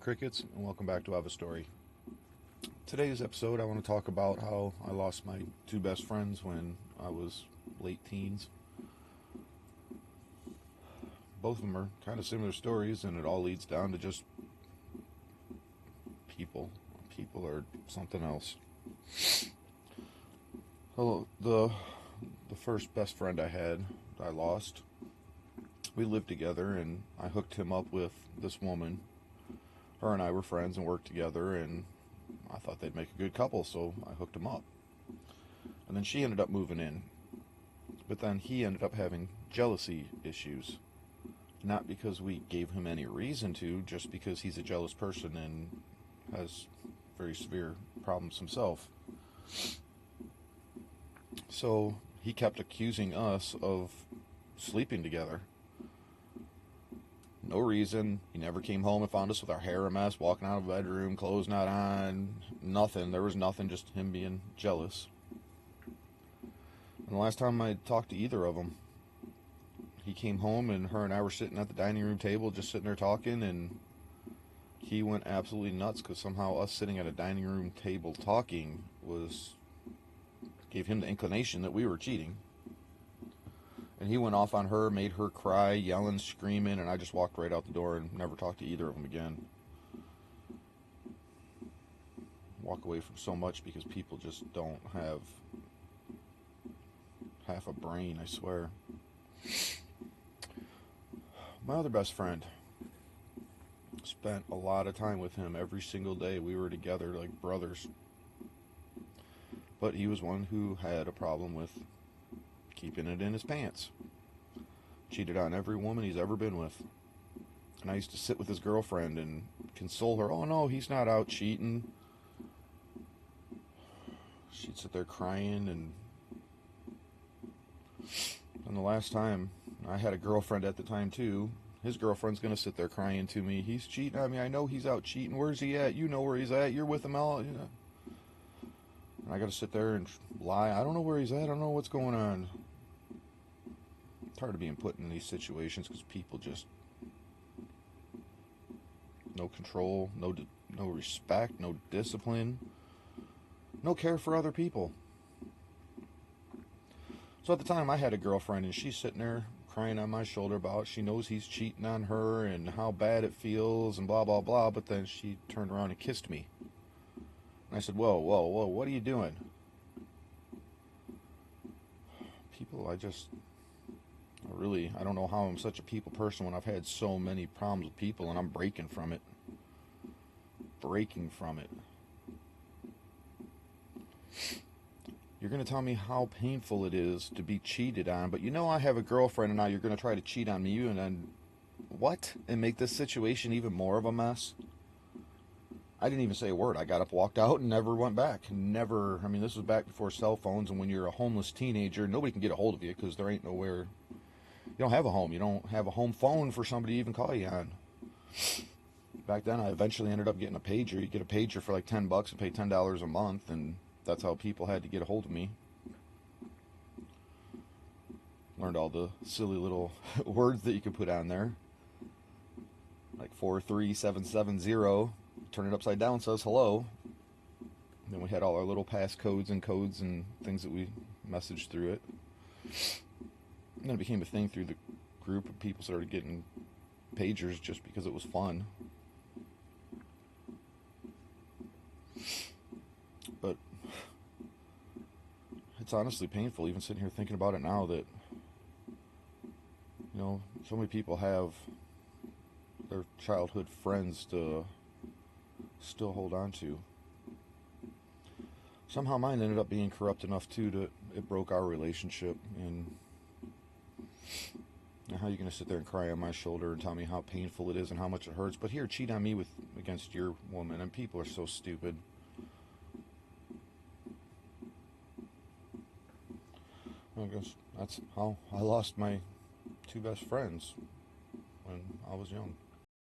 Crickets, and welcome back to I Have a Story. Today's episode, I want to talk about how I lost my two best friends when I was late teens. Both of them are kind of similar stories, and it all leads down to just people. People are something else. So the first best friend I had, I lost. We lived together, and I hooked him up with this woman. Her and I were friends and worked together, and I thought they'd make a good couple, so I hooked them up. And then she ended up moving in. But then he ended up having jealousy issues. Not because we gave him any reason to, just because he's a jealous person and has very severe problems himself. So he kept accusing us of sleeping together. No reason. He never came home and found us with our hair a mess, walking out of the bedroom, clothes not on, nothing. There was nothing, just him being jealous. And the last time I talked to either of them, he came home and her and I were sitting at the dining room table, just sitting there talking, and he went absolutely nuts because somehow us sitting at a dining room table talking gave him the inclination that we were cheating. And he went off on her, made her cry, yelling, screaming, and I just walked right out the door and never talked to either of them again. Walk away from so much because people just don't have half a brain, I swear. My other best friend, spent a lot of time with him every single day. We were together like brothers. But he was one who had a problem with keeping it in his pants. Cheated on every woman he's ever been with. And I used to sit with his girlfriend and console her. Oh no, he's not out cheating. She'd sit there crying, and the last time, I had a girlfriend at the time too. His girlfriend's gonna sit there crying to me. He's cheating on me. I know he's out cheating. Where's he at? You know where he's at. You're with him all. You know. And I gotta sit there and lie. I don't know where he's at. I don't know what's going on. It's hard to being put in these situations because people just no control, no respect, no discipline, no care for other people. So at the time, I had a girlfriend, and she's sitting there crying on my shoulder about she knows he's cheating on her and how bad it feels and blah blah blah. But then she turned around and kissed me, and I said, "Whoa, whoa, whoa! What are you doing?" People, I don't know how I'm such a people person when I've had so many problems with people, and I'm breaking from it. You're going to tell me how painful it is to be cheated on, but you know I have a girlfriend, and now you're going to try to cheat on me, and then what? And make this situation even more of a mess? I didn't even say a word. I got up, walked out, and never went back. Never. I mean, this was back before cell phones, and when you're a homeless teenager, nobody can get a hold of you because there ain't nowhere. You don't have a home. You don't have a home phone for somebody to even call you on. Back then, I eventually ended up getting a pager. You get a pager for like $10 and pay $10 a month, and that's how people had to get a hold of me. Learned all the silly little words that you could put on there. Like 43770. Turn it upside down, says hello. And then we had all our little passcodes and codes and things that we messaged through it. And then it became a thing through the group, of people started getting pagers just because it was fun. But it's honestly painful even sitting here thinking about it now that, you know, so many people have their childhood friends to still hold on to. Somehow mine ended up being corrupt enough too that it broke our relationship. And how are you going to sit there and cry on my shoulder and tell me how painful it is and how much it hurts, but here, cheat on me against your woman? And people are so stupid. I guess that's how I lost my two best friends when I was young.